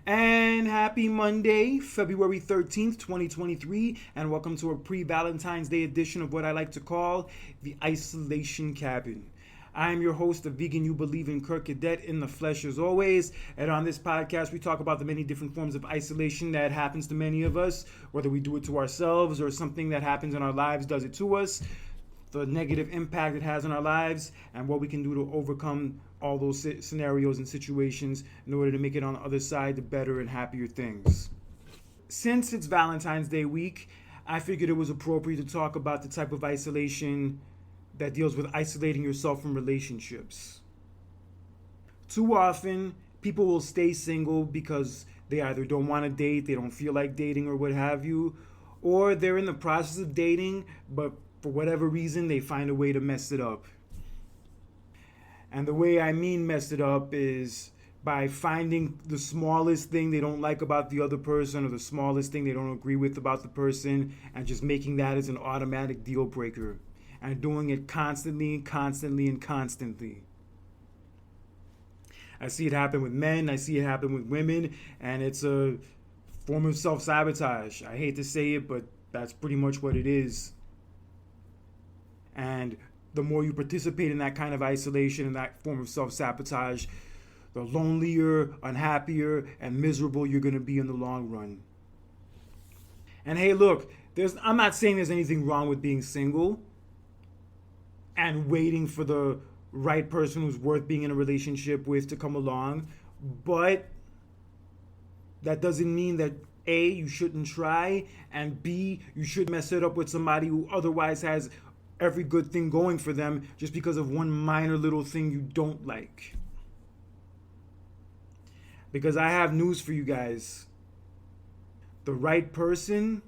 And happy Monday, February 13th, 2023, and welcome to a pre-Valentine's Day edition of what I like to call the Isolation Cabin. I am your host, the vegan you believe in, Kirk Cadet in the flesh as always, and on this podcast we talk about the many different forms of isolation that happens to many of us, whether we do it to ourselves or something that happens in our lives does it to us, the negative impact it has on our lives, and what we can do to overcome all those scenarios and situations in order to make it on the other side to better and happier things. Since it's Valentine's Day week, I figured it was appropriate to talk about the type of isolation that deals with isolating yourself from relationships. Too often, people will stay single because they either don't want to date, they don't feel like dating, or what have you, or they're in the process of dating, but for whatever reason, they find a way to mess it up. And the way I mean mess it up is by finding the smallest thing they don't like about the other person or the smallest thing they don't agree with about the person and just making that as an automatic deal breaker and doing it constantly and constantly and constantly. I see it happen with men, I see it happen with women, and it's a form of self-sabotage. I hate to say it, but that's pretty much what it is. And the more you participate in that kind of isolation and that form of self-sabotage, the lonelier, unhappier, and miserable you're going to be in the long run. And hey, look, I'm not saying there's anything wrong with being single and waiting for the right person who's worth being in a relationship with to come along, but that doesn't mean that A, you shouldn't try, and B, you should mess it up with somebody who otherwise has every good thing going for them just because of one minor little thing you don't like. Because I have news for you guys. The right person,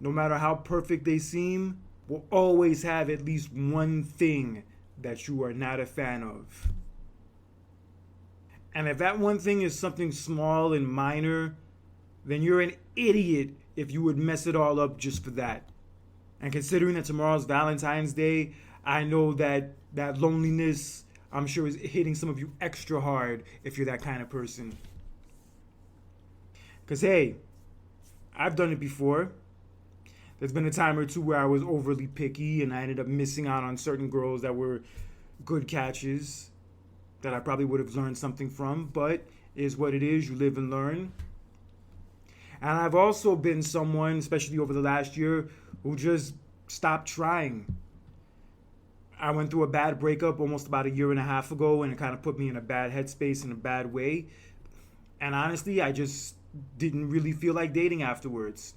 no matter how perfect they seem, will always have at least one thing that you are not a fan of. And if that one thing is something small and minor, then you're an idiot if you would mess it all up just for that. And considering that tomorrow's Valentine's Day, I know that loneliness, I'm sure, is hitting some of you extra hard if you're that kind of person. Because, hey, I've done it before. There's been a time or two where I was overly picky and I ended up missing out on certain girls that were good catches that I probably would have learned something from, but it is what it is. You live and learn. And I've also been someone, especially over the last year, who just stopped trying. I went through a bad breakup almost about a year and a half ago, and it kind of put me in a bad headspace in a bad way. And honestly, I just didn't really feel like dating afterwards.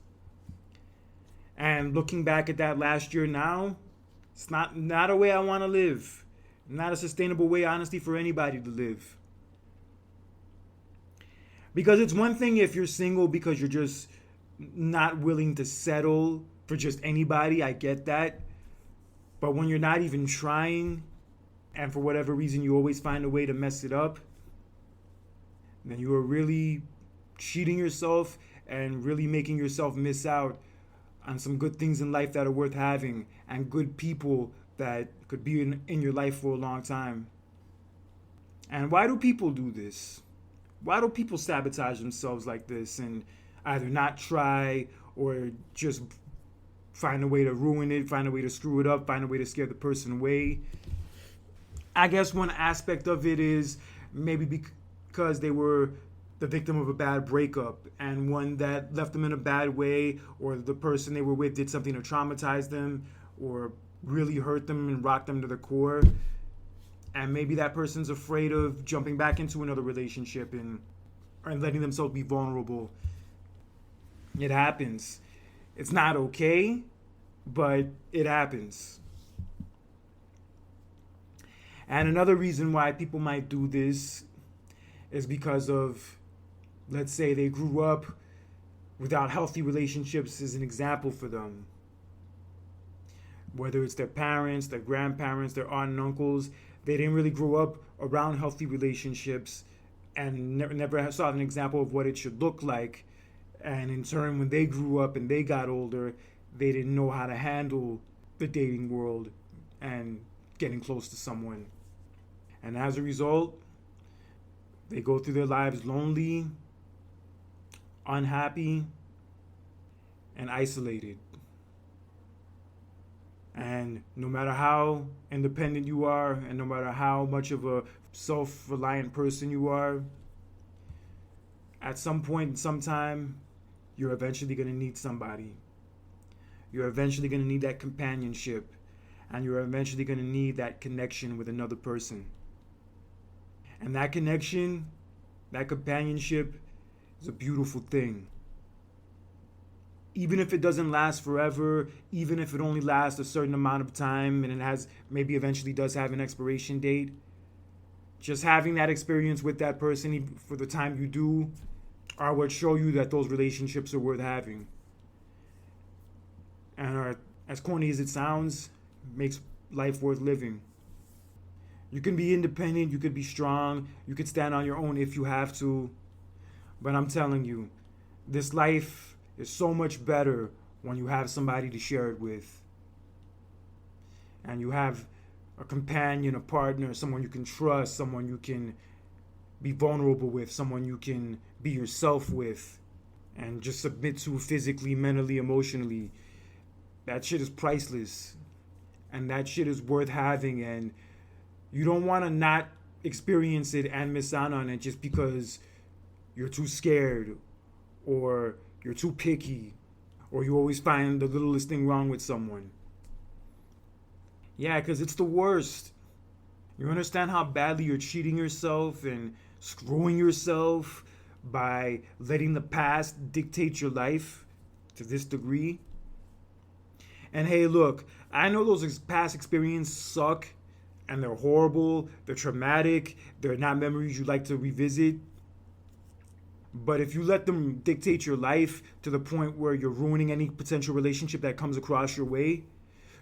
And looking back at that last year now, it's not a way I want to live. Not a sustainable way, honestly, for anybody to live. Because it's one thing if you're single because you're just not willing to settle for just anybody, I get that. But when you're not even trying, and for whatever reason you always find a way to mess it up, then you are really cheating yourself and really making yourself miss out on some good things in life that are worth having and good people that could be in your life for a long time. And why do people do this? Why do people sabotage themselves like this and either not try or just find a way to ruin it, find a way to screw it up, find a way to scare the person away? I guess one aspect of it is maybe because they were the victim of a bad breakup and one that left them in a bad way, or the person they were with did something to traumatize them or really hurt them and rock them to the core. And maybe that person's afraid of jumping back into another relationship and letting themselves be vulnerable. It happens. It's not okay, but it happens. And another reason why people might do this is because of, let's say, they grew up without healthy relationships as an example for them. Whether it's their parents, their grandparents, their aunt and uncles, they didn't really grow up around healthy relationships and never saw an example of what it should look like. And in turn, when they grew up and they got older, they didn't know how to handle the dating world and getting close to someone. And as a result, They go through their lives lonely, unhappy, and isolated. And no matter how independent you are, and no matter how much of a self reliant person you are, at some point in some time, you're eventually going to need somebody. You're eventually going to need that companionship. And you're eventually going to need that connection with another person. And that connection, that companionship, is a beautiful thing. Even if it doesn't last forever, even if it only lasts a certain amount of time and it has maybe eventually does have an expiration date, just having that experience with that person for the time you do are what show you that those relationships are worth having. And are, as corny as it sounds, makes life worth living. You can be independent, you could be strong, you could stand on your own if you have to. But I'm telling you, this life is so much better when you have somebody to share it with. And you have a companion, a partner, someone you can trust, someone you can be vulnerable with, someone you can be yourself with, and just submit to physically, mentally, emotionally. That shit is priceless. And that shit is worth having. And you don't want to not experience it and miss out on it just because you're too scared or you're too picky, or you always find the littlest thing wrong with someone. Yeah, because it's the worst. You understand how badly you're cheating yourself and screwing yourself by letting the past dictate your life to this degree? And hey, look, I know those past experiences suck and they're horrible, they're traumatic, they're not memories you like to revisit. But if you let them dictate your life to the point where you're ruining any potential relationship that comes across your way,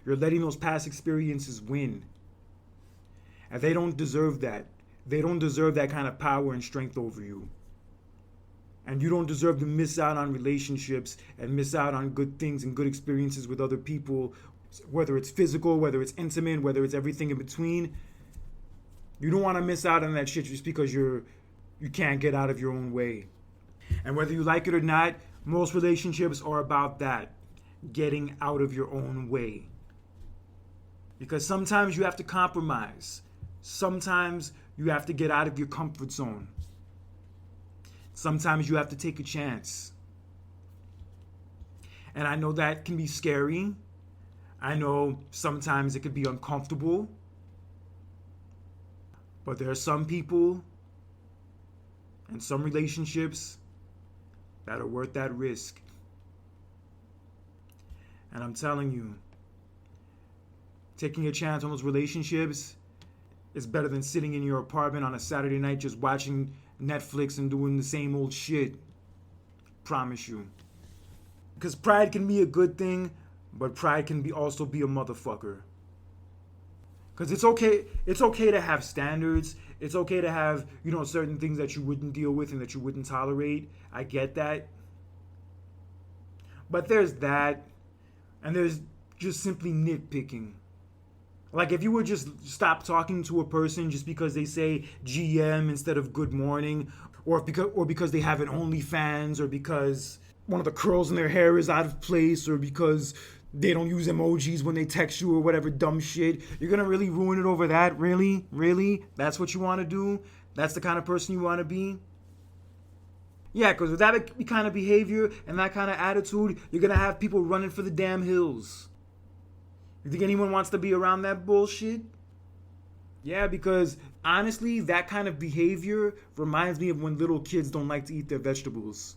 you're letting those past experiences win. And they don't deserve that. They don't deserve that kind of power and strength over you. And you don't deserve to miss out on relationships and miss out on good things and good experiences with other people, whether it's physical, whether it's intimate, whether it's everything in between. You don't want to miss out on that shit just because you can't get out of your own way. And whether you like it or not, most relationships are about that, getting out of your own way. Because sometimes you have to compromise. Sometimes you have to get out of your comfort zone. Sometimes you have to take a chance. And I know that can be scary. I know sometimes it could be uncomfortable. But there are some people and some relationships that are worth that risk. And I'm telling you, taking a chance on those relationships is better than sitting in your apartment on a Saturday night just watching Netflix and doing the same old shit. Promise you. Because pride can be a good thing, but pride can also be a motherfucker. Because it's okay to have standards. It's okay to have, certain things that you wouldn't deal with and that you wouldn't tolerate. I get that. But there's that. And there's just simply nitpicking. Like if you would just stop talking to a person just because they say GM instead of good morning, or because they have an OnlyFans, or because one of the curls in their hair is out of place, or because they don't use emojis when they text you or whatever dumb shit. You're going to really ruin it over that? Really? Really? That's what you want to do? That's the kind of person you want to be? Yeah, because with that kind of behavior and that kind of attitude, you're going to have people running for the damn hills. You think anyone wants to be around that bullshit? Yeah, because honestly, that kind of behavior reminds me of when little kids don't like to eat their vegetables.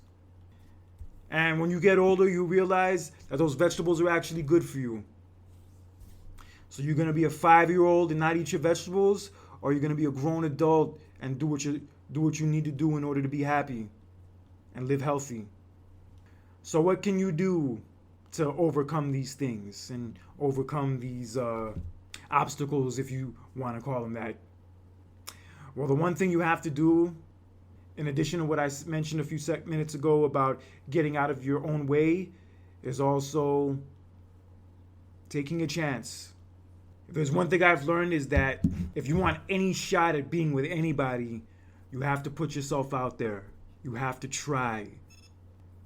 And when you get older, you realize that those vegetables are actually good for you. So you're going to be a 5-year-old and not eat your vegetables, or you're going to be a grown adult and do what you need to do in order to be happy and live healthy. So what can you do to overcome these things and overcome these obstacles, if you want to call them that? Well, the one thing you have to do, in addition to what I mentioned a few minutes ago about getting out of your own way, is also taking a chance. If there's one thing I've learned, is that if you want any shot at being with anybody, You have to put yourself out there. You have to try.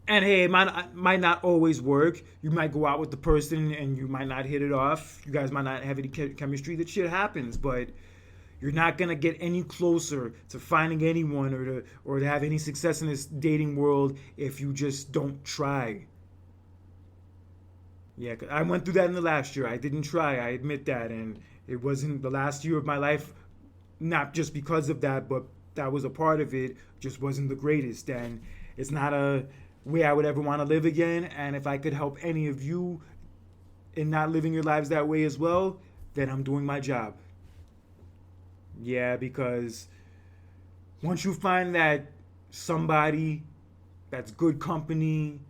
And hey, it might not always work. You might go out with the person and you might not hit it off. You guys might not have any chemistry. That shit happens, but you're not gonna get any closer to finding anyone or to have any success in this dating world if you just don't try. Yeah, 'cause I went through that in the last year. I didn't try. I admit that, and it wasn't the last year of my life. Not just because of that, but that was a part of it. Just wasn't the greatest, and it's not a way I would ever want to live again. And if I could help any of you in not living your lives that way as well, then I'm doing my job. Yeah, because once you find that somebody that's good company,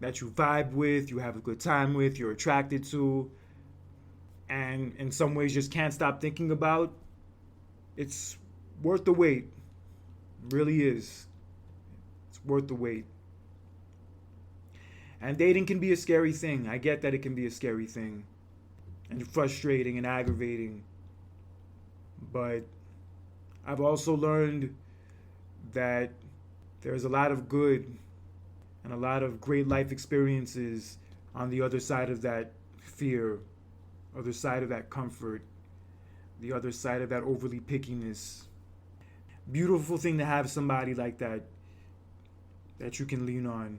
that you vibe with, you have a good time with, you're attracted to, and in some ways just can't stop thinking about, it's worth the wait. It really is. It's worth the wait. And dating can be a scary thing. I get that it can be a scary thing. And frustrating and aggravating. But I've also learned that there's a lot of good and a lot of great life experiences on the other side of that fear, other side of that comfort, the other side of that overly pickiness. Beautiful thing to have somebody like that you can lean on.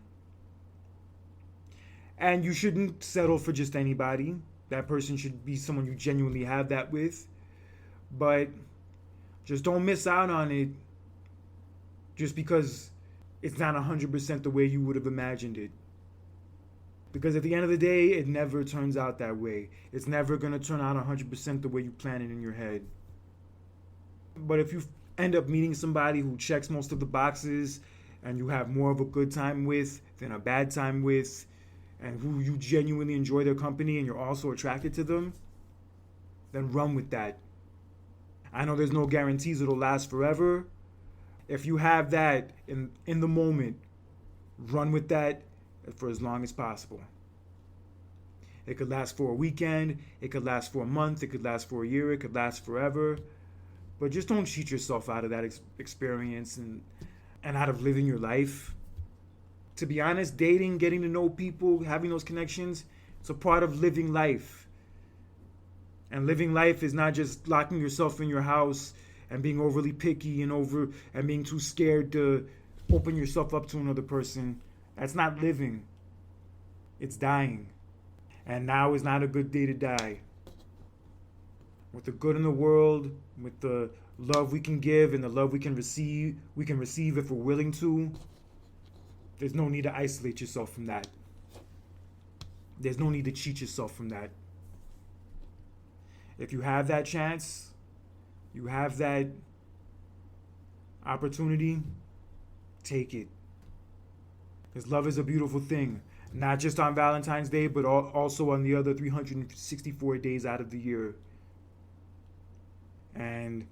And you shouldn't settle for just anybody. That person should be someone you genuinely have that with. But just don't miss out on it just because it's not 100% the way you would have imagined it. Because at the end of the day, it never turns out that way. It's never going to turn out 100% the way you plan it in your head. But if you end up meeting somebody who checks most of the boxes and you have more of a good time with than a bad time with, and who you genuinely enjoy their company and you're also attracted to them, then run with that. I know there's no guarantees it'll last forever. If you have that in the moment, run with that for as long as possible. It could last for a weekend, it could last for a month, it could last for a year, it could last forever. But just don't cheat yourself out of that experience and out of living your life. To be honest, dating, getting to know people, having those connections, it's a part of living life. And living life is not just locking yourself in your house and being overly picky and being too scared to open yourself up to another person. That's not living. It's dying. And now is not a good day to die. With the good in the world, with the love we can give and the love we can receive if we're willing to, there's no need to isolate yourself from that. There's no need to cheat yourself from that. If you have that chance, you have that opportunity, take it. Because love is a beautiful thing. Not just on Valentine's Day, but also on the other 364 days out of the year. And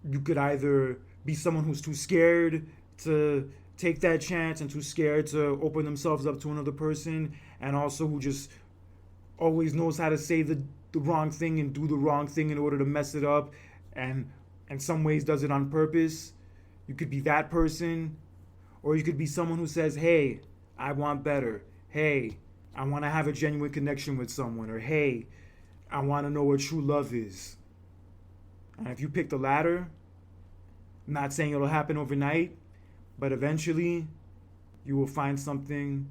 you could either be someone who's too scared to take that chance and too scared to open themselves up to another person, and also who just always knows how to say the wrong thing and do the wrong thing in order to mess it up, and in some ways does it on purpose. You could be that person, or you could be someone who says, hey, I want better. Hey, I want to have a genuine connection with someone. Or hey, I want to know what true love is. And if you pick the latter, I'm not saying it'll happen overnight, but eventually you will find something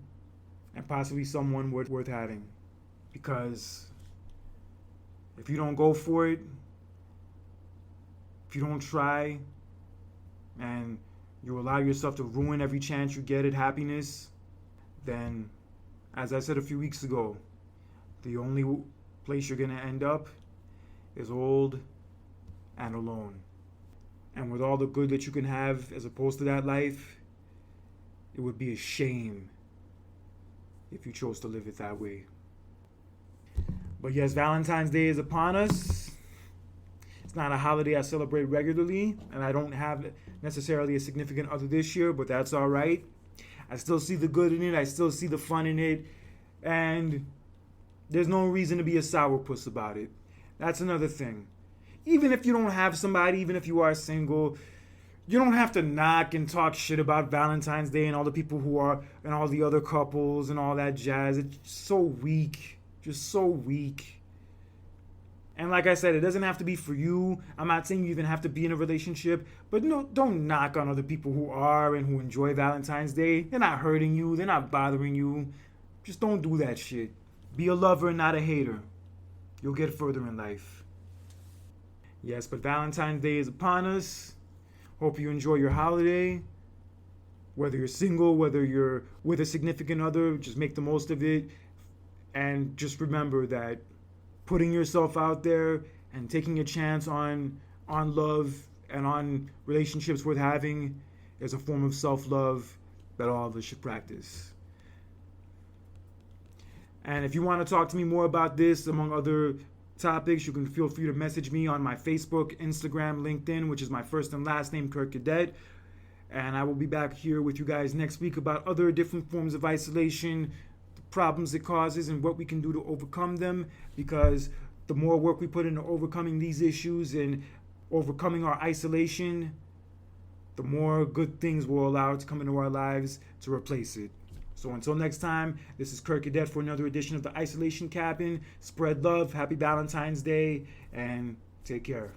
and possibly someone worth having. Because if you don't go for it, if you don't try, and you allow yourself to ruin every chance you get at happiness, then, as I said a few weeks ago, the only place you're going to end up is old and alone. And with all the good that you can have as opposed to that life, it would be a shame if you chose to live it that way. But yes, Valentine's Day is upon us. It's not a holiday I celebrate regularly, and I don't have necessarily a significant other this year, but that's all right. I still see the good in it. I still see the fun in it. And there's no reason to be a sourpuss about it. That's another thing. even if you don't have somebody, even if you are single, you don't have to knock and talk shit about Valentine's Day and all the people who are, and all the other couples and all that jazz. It's so weak. Just so weak. And like I said, it doesn't have to be for you. I'm not saying you even have to be in a relationship, but no, don't knock on other people who are and who enjoy Valentine's Day. They're not hurting you. They're not bothering you. Just don't do that shit. Be a lover, not a hater. You'll get further in life. Yes, but Valentine's Day is upon us. Hope you enjoy your holiday. Whether you're single, whether you're with a significant other, just make the most of it. And just remember that putting yourself out there and taking a chance on love and on relationships worth having is a form of self-love that all of us should practice. And if you want to talk to me more about this, among other topics, you can feel free to message me on my Facebook, Instagram, LinkedIn, which is my first and last name, Kirk Cadet. And I will be back here with you guys next week about other different forms of isolation, the problems it causes, and what we can do to overcome them. Because the more work we put into overcoming these issues and overcoming our isolation, the more good things we'll allow to come into our lives to replace it. So until next time, this is Kirk Cadet for another edition of the Isolation Cabin. Spread love, happy Valentine's Day, and take care.